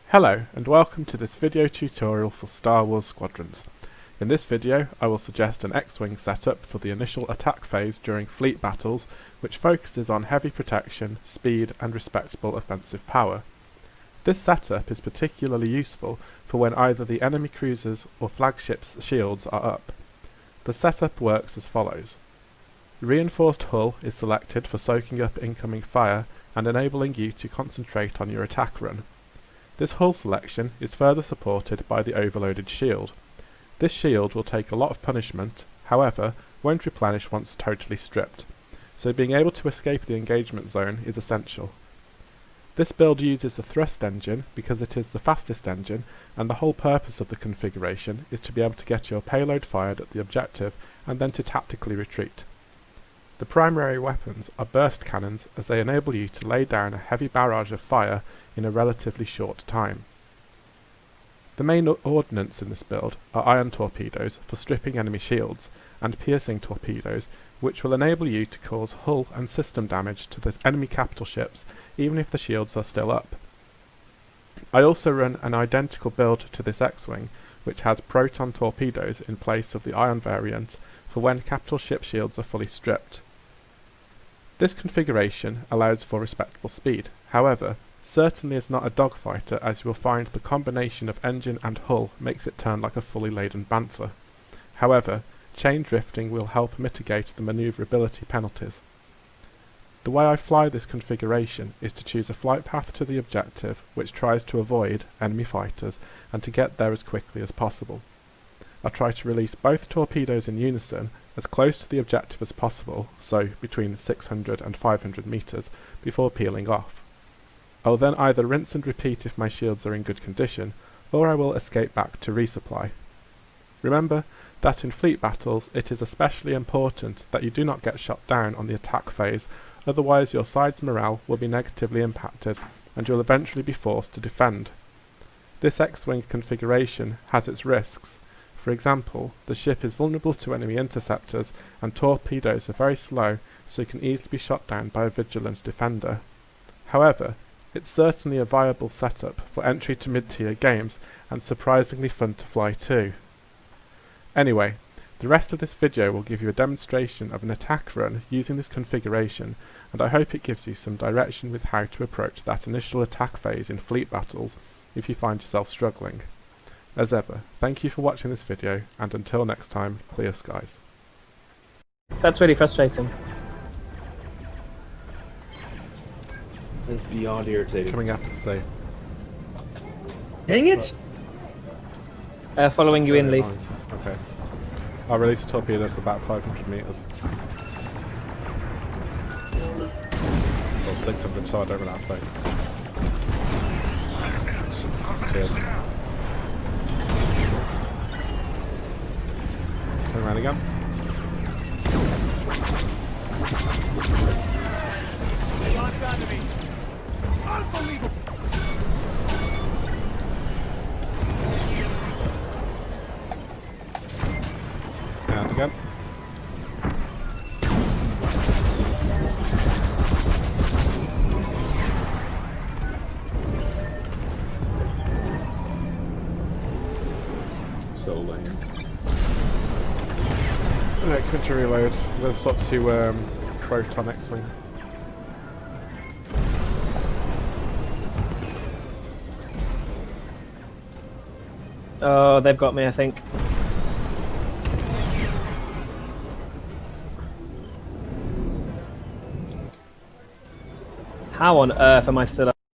Hello and welcome to this video tutorial for Star Wars Squadrons. In this video I will suggest an X-Wing setup for the initial attack phase during fleet battles, which focuses on heavy protection, speed and respectable offensive power. This setup is particularly useful for when either the enemy cruisers or flagships' shields are up. The setup works as follows. Reinforced hull is selected for soaking up incoming fire and enabling you to concentrate on your attack run. This hull selection is further supported by the overloaded shield. This shield will take a lot of punishment, however, won't replenish once totally stripped, so being able to escape the engagement zone is essential. This build uses the thrust engine because it is the fastest engine, and the whole purpose of the configuration is to be able to get your payload fired at the objective and then to tactically retreat. The primary weapons are burst cannons, as they enable you to lay down a heavy barrage of fire in a relatively short time. The main ordnance in this build are ion torpedoes for stripping enemy shields, and piercing torpedoes, which will enable you to cause hull and system damage to the enemy capital ships even if the shields are still up. I also run an identical build to this X-Wing, which has proton torpedoes in place of the ion variant for when capital ship shields are fully stripped. This configuration allows for respectable speed, however, certainly is not a dogfighter, as you will find the combination of engine and hull makes it turn like a fully laden bantha. However, chain drifting will help mitigate the manoeuvrability penalties. The way I fly this configuration is to choose a flight path to the objective which tries to avoid enemy fighters and to get there as quickly as possible. I try to release both torpedoes in unison as close to the objective as possible, so between 600 and 500 meters, before peeling off. I will then either rinse and repeat if my shields are in good condition, or I will escape back to resupply. Remember that in fleet battles it is especially important that you do not get shot down on the attack phase, otherwise your side's morale will be negatively impacted and you'll eventually be forced to defend. This X-Wing configuration has its risks. For example, the ship is vulnerable to enemy interceptors and torpedoes are very slow, so you can easily be shot down by a vigilant defender. However, it's certainly a viable setup for entry to mid-tier games and surprisingly fun to fly too. Anyway, the rest of this video will give you a demonstration of an attack run using this configuration, and I hope it gives you some direction with how to approach that initial attack phase in fleet battles if you find yourself struggling. As ever, thank you for watching this video, and until next time, clear skies. That's really frustrating. It's beyond irritating. Coming up to say. Dang it! Following you in, Leaf. Okay. I'll release torpedoes about 500 meters. Or 600, so I don't run out of space. Cheers. Turn around again. They launched onto me. Unbelievable. And again. So lame. Right, quick to reload. I'm going to swap to proton X-Wing. Oh, they've got me, I think. How on earth am I still up?